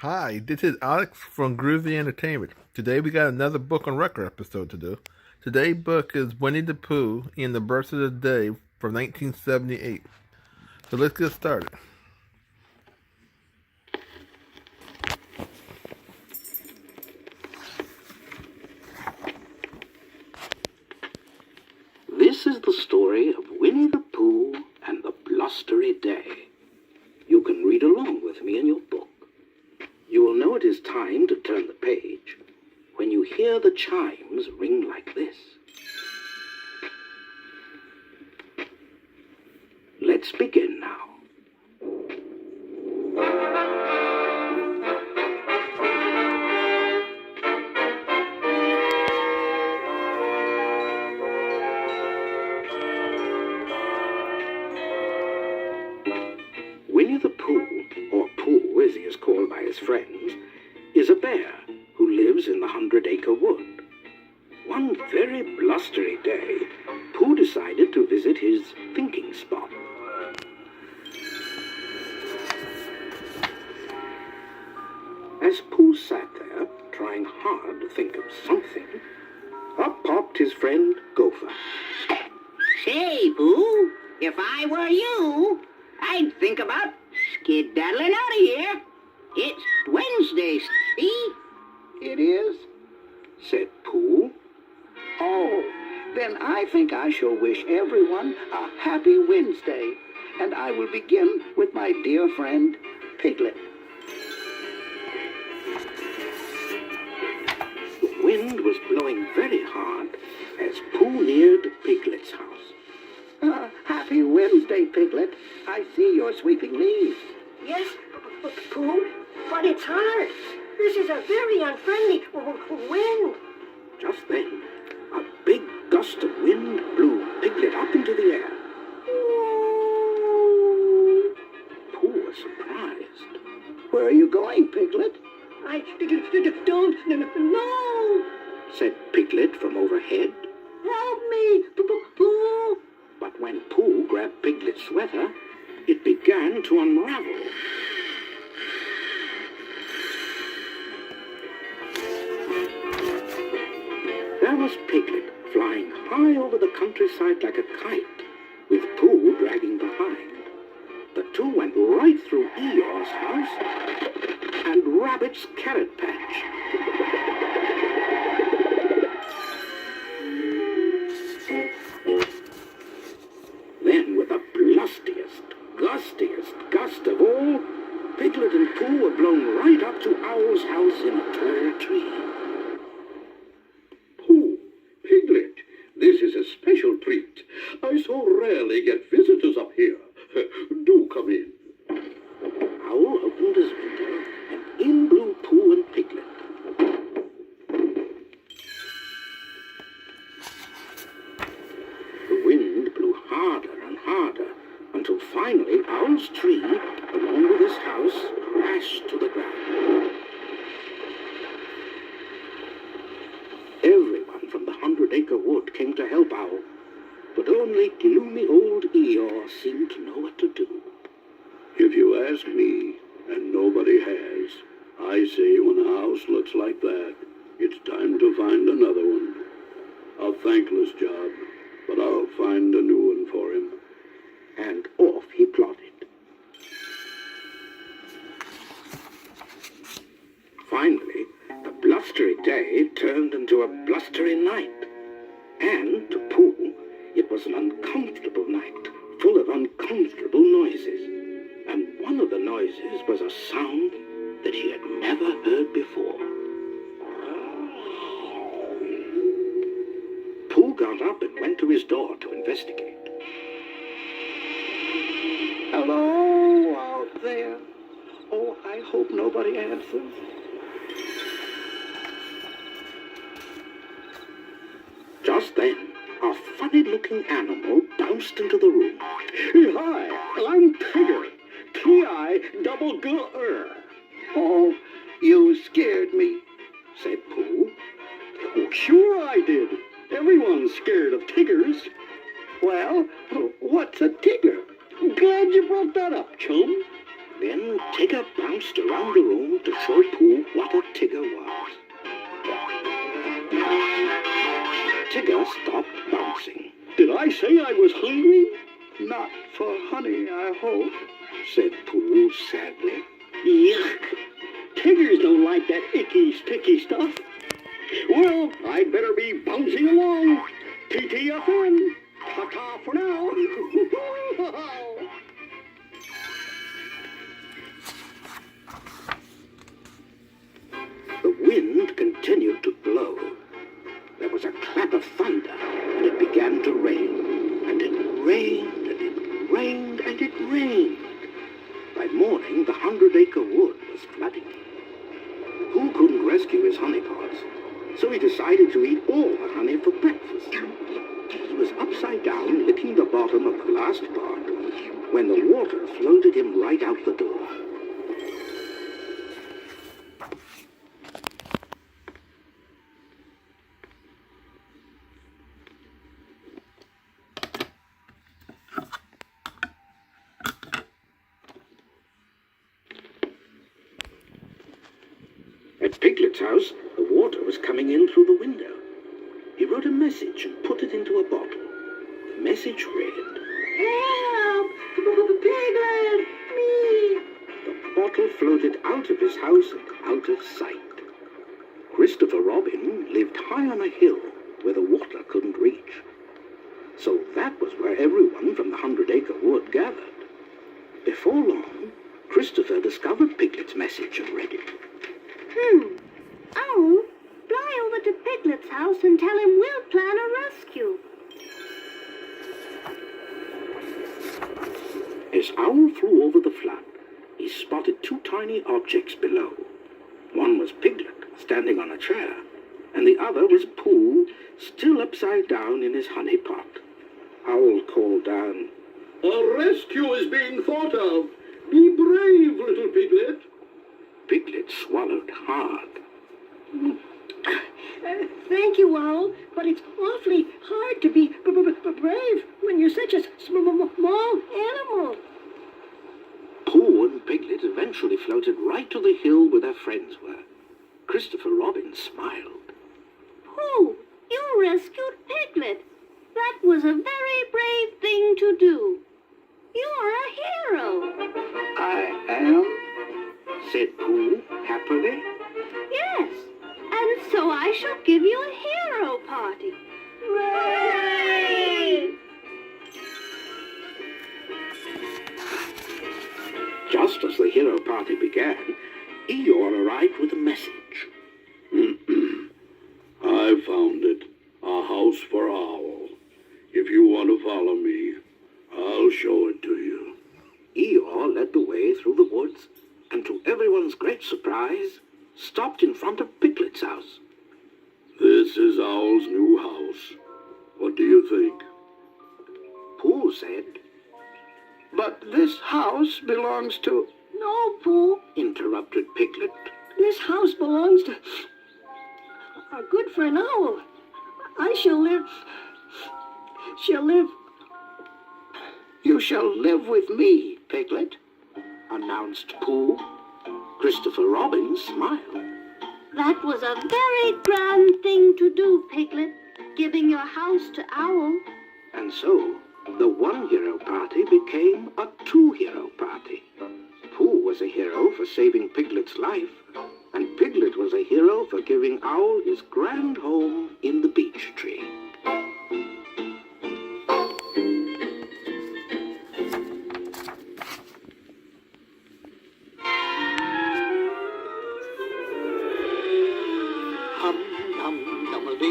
Hi, this is Alex from Groovy Entertainment. Today we got another book on record episode to do. Today's book is Winnie the Pooh and the Birth of the Day from 1978. So let's get started. This is the story of Winnie the Pooh and the Blustery Day. You can read along with me in your book. You will know it is time to turn the page when you hear the chimes ring like this. Let's begin now. Winnie the Pooh, or Pooh as he is called by his friends, is a bear who lives in the 100-acre wood. One very blustery day, Pooh decided to visit his thinking spot. As Pooh sat there, trying hard to think of something, up popped his friend Gopher. Say, Pooh, if I were you, I'd think about skedaddling out of here. It's Wednesday, see? "It is?" said Pooh. Oh, then I think I shall wish everyone a happy Wednesday, and I will begin with my dear friend, Piglet. The wind was blowing very hard as Pooh neared Piglet's house. Happy Wednesday, Piglet. I see you're sweeping leaves. Yes, Pooh, but it's hard. This is a very unfriendly wind. Just then, a big gust of wind blew Piglet up into the air. Pooh was surprised. Where are you going, Piglet? I don't know. Said Piglet from overhead. Help me, Pooh. But when Pooh grabbed Piglet's sweater, it began to unravel. There was Piglet flying high over the countryside like a kite, with Pooh dragging behind. The two went right through Eeyore's house and Rabbit's carrot patch. Then, with the blustiest, gustiest gust of all, Piglet and Pooh were blown right up to Owl's house in a tall tree. Pooh, Piglet, this is a special treat. I so rarely get visitors up here. Do come in. Owl opened his window, and in blew Pooh and Piglet. The wind blew harder and harder, until finally Owl's tree, along with his house, crashed to the ground. Everyone from the 100-acre wood came to help Owl, but only gloomy old Eeyore seemed to know what to do. If you ask me, and nobody has, I say when a house looks like that, it's time to find another one. A thankless job, but I'll find a new one for him. And off he plodded. Finally, the blustery day turned into a blustery night. And to Pooh, it was an uncomfortable night, full of uncomfortable noises. And one of the noises was a sound that he had never heard before. Pooh got up and went to his door to investigate. Hello out there. Oh, I hope nobody answers. Just then, a funny-looking animal bounced into the room. Hi, I'm Tigger. T-I-double-G-R. Oh, you scared me. Said Pooh. Oh, sure I did. Everyone's scared of tigers. Well, what's a tigger? Glad you brought that up, chum. The Then Tigger bounced around the room to show Pooh what a Tigger was. Tigger stopped bouncing. Did I say I was hungry? Not for honey, I hope. Said Pooh sadly. Yuck! Tigers don't like that icky, sticky stuff. Well, I'd better be bouncing along. TTFN. Ta-ta for now. The wind continued to blow. There was a clap of thunder, and it began to rain. And it rained, and it rained, and it rained. By morning, the 100-acre wood was flooding. Pooh couldn't rescue his honey pots, so he decided to eat all the honey for breakfast. He was upside down, licking the bottom of the last pot, when the water floated him right out the door. At Piglet's house, the water was coming in through the window. He wrote a message and put it into a bottle. The message read, Help! Piglet! Me! The bottle floated out of his house and out of sight. Christopher Robin lived high on a hill where the water couldn't reach. So that was where everyone from the 100-acre wood gathered. Before long, Christopher discovered Piglet's message and read it. Owl, fly over to Piglet's house and tell him we'll plan a rescue. As Owl flew over the flat, he spotted two tiny objects below. One was Piglet, standing on a chair, and the other was Pooh, still upside down in his honey pot. Owl called down, A rescue is being thought of. Be brave, little Piglet. Piglet swallowed hard. Thank you, Owl, but it's awfully hard to be brave when you're such a small animal. Pooh and Piglet eventually floated right to the hill where their friends were. Christopher Robin smiled. Pooh, you rescued Piglet. That was a very brave thing to do. You're a hero. I am? Said Pooh happily. Yes, and so I shall give you a hero party. Hooray! Just as the hero party began, Eeyore arrived with a message. I found it. A house for Owl. If you want to follow me, I'll show it to you. Eeyore led the way through the woods, and to everyone's great surprise, stopped in front of Piglet's house. This is Owl's new house. What do you think? Pooh said, But this house belongs to... No, Pooh, interrupted Piglet. this house belongs to our good friend Owl. You shall live with me, Piglet. Announced Pooh. Christopher Robin smiled. That was a very grand thing to do, Piglet, giving your house to Owl. And so, the one hero party became a two-hero party. Pooh was a hero for saving Piglet's life, and Piglet was a hero for giving Owl his grand home in the beech tree.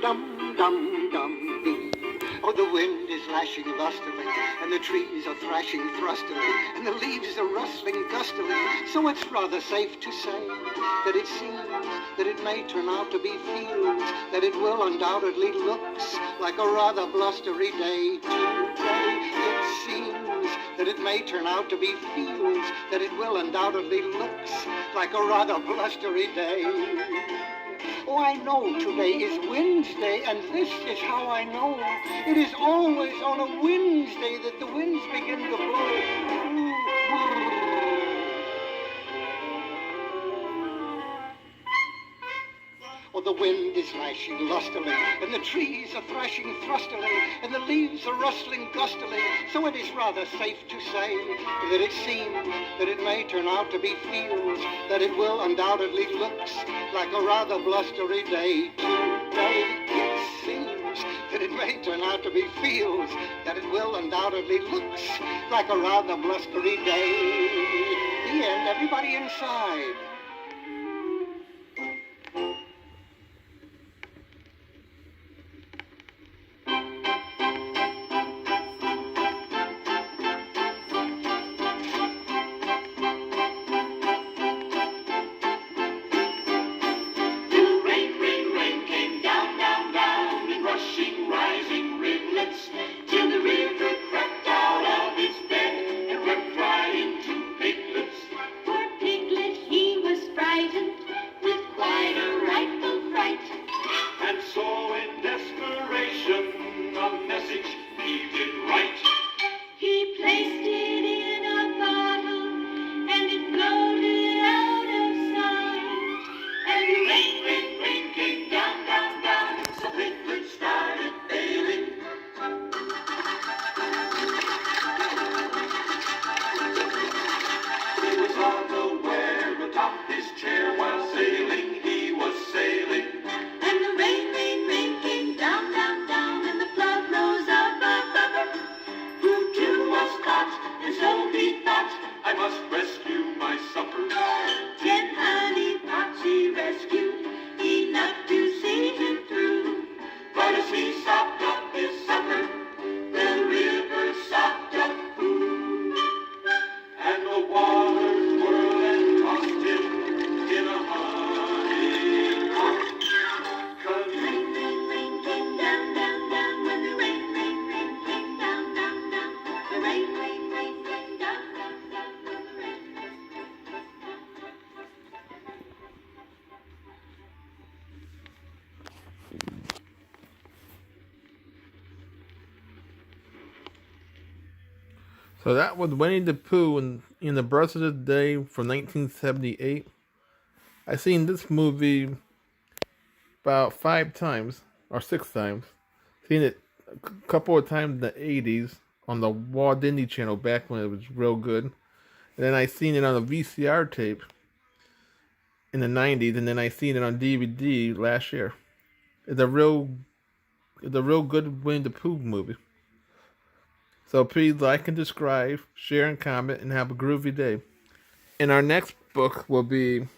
Dum-dum-dum-dum-dee. Oh, the wind is lashing lustily, and the trees are thrashing thrustily, and the leaves are rustling gustily. So it's rather safe to say that it seems that it may turn out to be fields, that it will undoubtedly looks like a rather blustery day today. It seems that it may turn out to be fields, that it will undoubtedly looks like a rather blustery day. Oh, I know today is Wednesday, and this is how I know. It is always on a Wednesday that the winds begin to blow. Oh, the wind is lashing lustily, and the trees are thrashing thrustily, and the leaves are rustling gustily. So it is rather safe to say that it seems that it may turn out to be feels, that it will undoubtedly looks like a rather blustery day today. It seems that it may turn out to be feels, that it will undoubtedly looks like a rather blustery day. The end. Everybody inside. So that was Winnie the Pooh in the Birth of the Day from 1978. I've seen this movie about 5 times or 6 times. Seen it a couple of times in the 80s on the Walt Disney Channel back when it was real good. And then I seen it on a VCR tape in the 90s, and then I seen it on DVD last year. It's a real good Winnie the Pooh movie. So please like and subscribe, share and comment, and have a groovy day. And our next book will be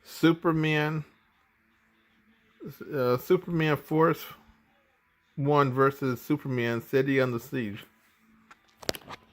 Superman Force 1 versus Superman City on the Siege.